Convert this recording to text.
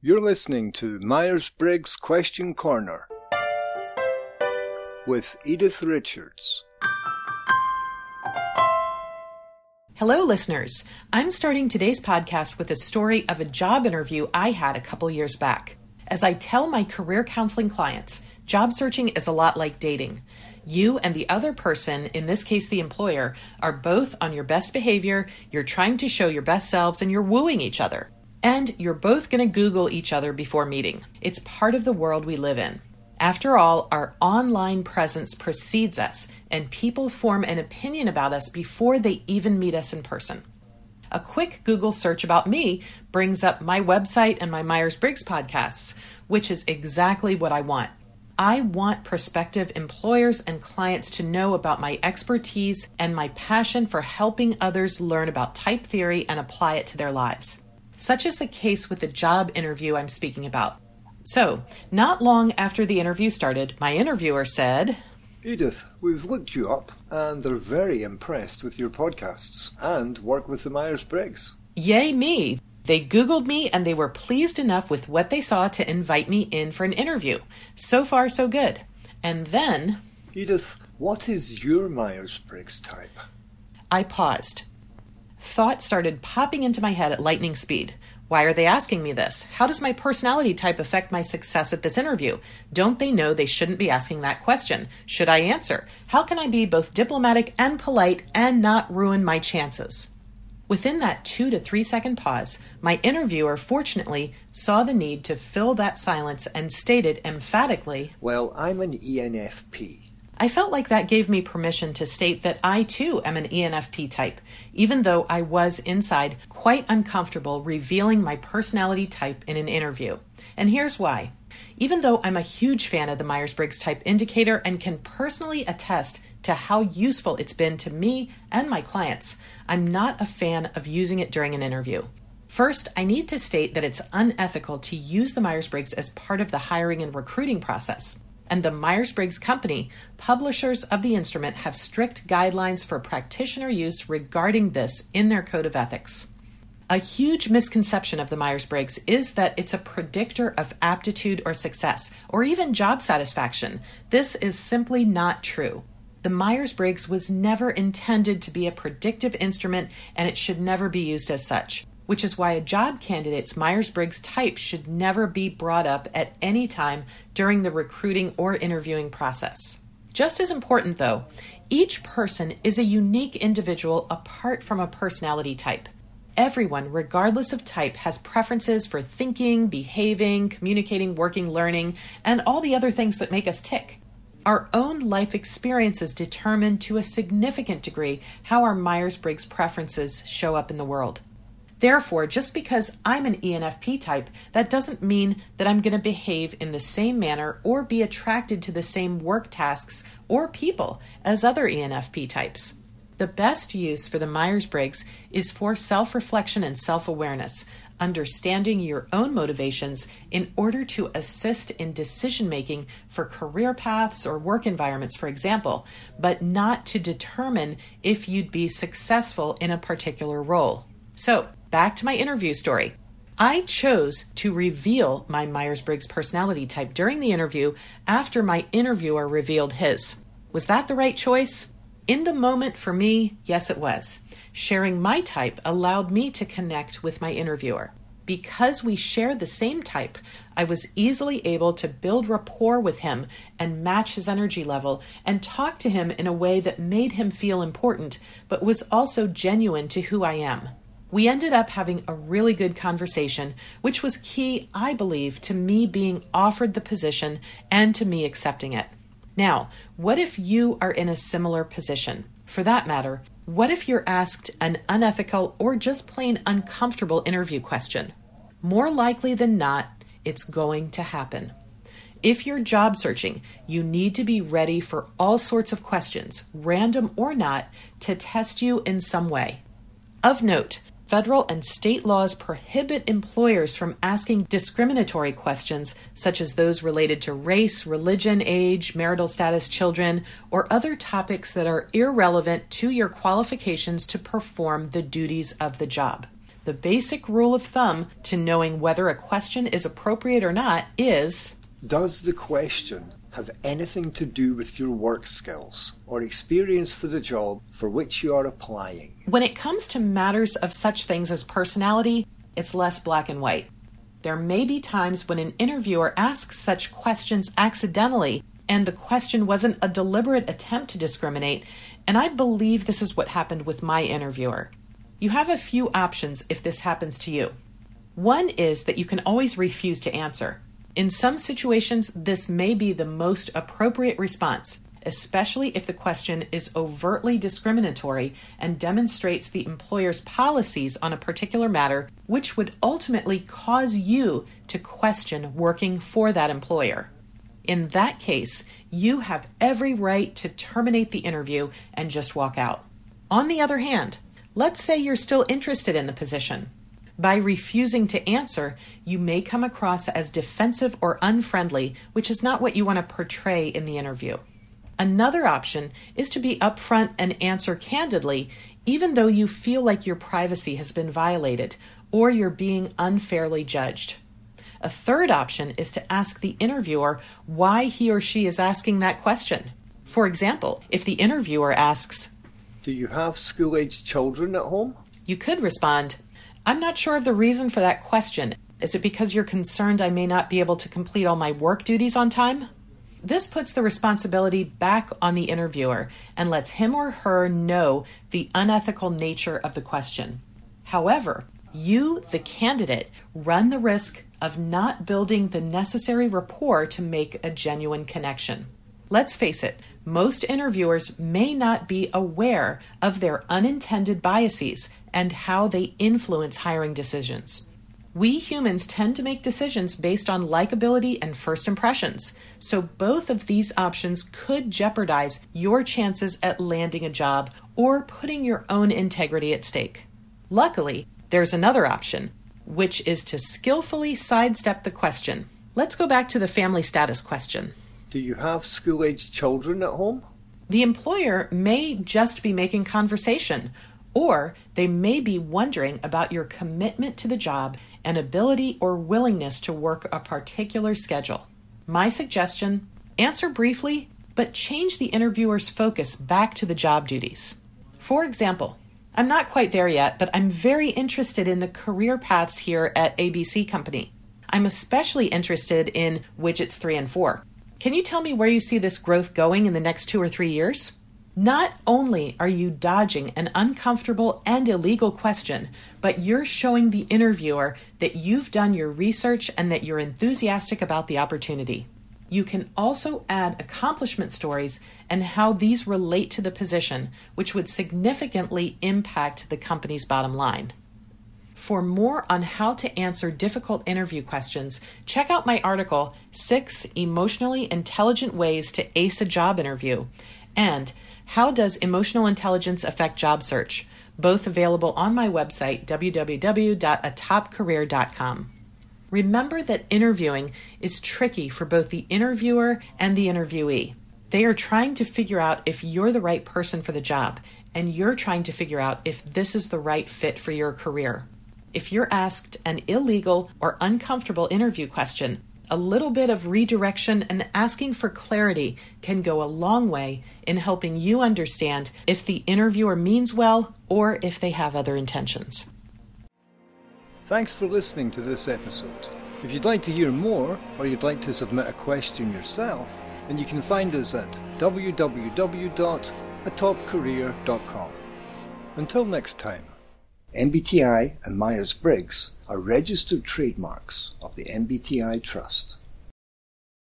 You're listening to Myers-Briggs Question Corner with Edythe Richards. Hello, listeners. I'm starting today's podcast with a story of a job interview I had a couple years back. As I tell my career counseling clients, job searching is a lot like dating. You and the other person, in this case the employer, are both on your best behavior, you're trying to show your best selves, and you're wooing each other. And you're both going to Google each other before meeting. It's part of the world we live in. After all, our online presence precedes us, and people form an opinion about us before they even meet us in person. A quick Google search about me brings up my website and my Myers-Briggs podcasts, which is exactly what I want. I want prospective employers and clients to know about my expertise and my passion for helping others learn about type theory and apply it to their lives. Such is the case with the job interview I'm speaking about. So, not long after the interview started, my interviewer said, Edythe, we've looked you up and they're very impressed with your podcasts and work with the Myers-Briggs. Yay me! They Googled me and they were pleased enough with what they saw to invite me in for an interview. So far, so good. And then... Edythe, what is your Myers-Briggs type? I paused. Thoughts started popping into my head at lightning speed. Why are they asking me this? How does my personality type affect my success at this interview? Don't they know they shouldn't be asking that question? Should I answer? How can I be both diplomatic and polite and not ruin my chances? Within that 2 to 3 second pause, my interviewer fortunately saw the need to fill that silence and stated emphatically, Well, I'm an ENFP. I felt like that gave me permission to state that I too am an ENFP type, even though I was inside quite uncomfortable revealing my personality type in an interview. And here's why. Even though I'm a huge fan of the Myers-Briggs Type Indicator and can personally attest to how useful it's been to me and my clients, I'm not a fan of using it during an interview. First, I need to state that it's unethical to use the Myers-Briggs as part of the hiring and recruiting process. And the Myers-Briggs Company, publishers of the instrument, have strict guidelines for practitioner use regarding this in their code of ethics. A huge misconception of the Myers-Briggs is that it's a predictor of aptitude or success, or even job satisfaction. This is simply not true. The Myers-Briggs was never intended to be a predictive instrument, and it should never be used as such, which is why a job candidate's Myers-Briggs type should never be brought up at any time during the recruiting or interviewing process. Just as important, though, each person is a unique individual apart from a personality type. Everyone, regardless of type, has preferences for thinking, behaving, communicating, working, learning, and all the other things that make us tick. Our own life experiences determine to a significant degree how our Myers-Briggs preferences show up in the world. Therefore, just because I'm an ENFP type, that doesn't mean that I'm going to behave in the same manner or be attracted to the same work tasks or people as other ENFP types. The best use for the Myers-Briggs is for self-reflection and self-awareness, understanding your own motivations in order to assist in decision-making for career paths or work environments, for example, but not to determine if you'd be successful in a particular role. So, back to my interview story. I chose to reveal my Myers-Briggs personality type during the interview after my interviewer revealed his. Was that the right choice? In the moment, for me, yes, it was. Sharing my type allowed me to connect with my interviewer. Because we shared the same type, I was easily able to build rapport with him and match his energy level and talk to him in a way that made him feel important, but was also genuine to who I am. We ended up having a really good conversation, which was key, I believe, to me being offered the position and to me accepting it. Now, what if you are in a similar position? For that matter, what if you're asked an unethical or just plain uncomfortable interview question? More likely than not, it's going to happen. If you're job searching, you need to be ready for all sorts of questions, random or not, to test you in some way. Of note, federal and state laws prohibit employers from asking discriminatory questions, such as those related to race, religion, age, marital status, children, or other topics that are irrelevant to your qualifications to perform the duties of the job. The basic rule of thumb to knowing whether a question is appropriate or not is, does the question have anything to do with your work skills or experience for the job for which you are applying? When it comes to matters of such things as personality, it's less black and white. There may be times when an interviewer asks such questions accidentally and the question wasn't a deliberate attempt to discriminate, and I believe this is what happened with my interviewer. You have a few options if this happens to you. One is that you can always refuse to answer. In some situations, this may be the most appropriate response, especially if the question is overtly discriminatory and demonstrates the employer's policies on a particular matter, which would ultimately cause you to question working for that employer. In that case, you have every right to terminate the interview and just walk out. On the other hand, let's say you're still interested in the position. By refusing to answer, you may come across as defensive or unfriendly, which is not what you want to portray in the interview. Another option is to be upfront and answer candidly, even though you feel like your privacy has been violated or you're being unfairly judged. A third option is to ask the interviewer why he or she is asking that question. For example, if the interviewer asks, do you have school-aged children at home? You could respond, I'm not sure of the reason for that question. Is it because you're concerned I may not be able to complete all my work duties on time? This puts the responsibility back on the interviewer and lets him or her know the unethical nature of the question. However, you, the candidate, run the risk of not building the necessary rapport to make a genuine connection. Let's face it, most interviewers may not be aware of their unintended biases and how they influence hiring decisions. We humans tend to make decisions based on likability and first impressions, so both of these options could jeopardize your chances at landing a job or putting your own integrity at stake. Luckily, there's another option, which is to skillfully sidestep the question. Let's go back to the family status question. Do you have school-aged children at home? The employer may just be making conversation, or they may be wondering about your commitment to the job and ability or willingness to work a particular schedule. My suggestion, answer briefly, but change the interviewer's focus back to the job duties. For example, I'm not quite there yet, but I'm very interested in the career paths here at ABC Company. I'm especially interested in widgets 3 and 4. Can you tell me where you see this growth going in the next 2 or 3 years? Not only are you dodging an uncomfortable and illegal question, but you're showing the interviewer that you've done your research and that you're enthusiastic about the opportunity. You can also add accomplishment stories and how these relate to the position, which would significantly impact the company's bottom line. For more on how to answer difficult interview questions, check out my article, 6 Emotionally Intelligent Ways to Ace a Job Interview, and How Does Emotional Intelligence Affect Job Search, both available on my website, www.atopcareer.com. Remember that interviewing is tricky for both the interviewer and the interviewee. They are trying to figure out if you're the right person for the job, and you're trying to figure out if this is the right fit for your career. If you're asked an illegal or uncomfortable interview question, a little bit of redirection and asking for clarity can go a long way in helping you understand if the interviewer means well or if they have other intentions. Thanks for listening to this episode. If you'd like to hear more, or you'd like to submit a question yourself, then you can find us at www.atopcareer.com. Until next time, MBTI and Myers-Briggs are registered trademarks of the MBTI Trust.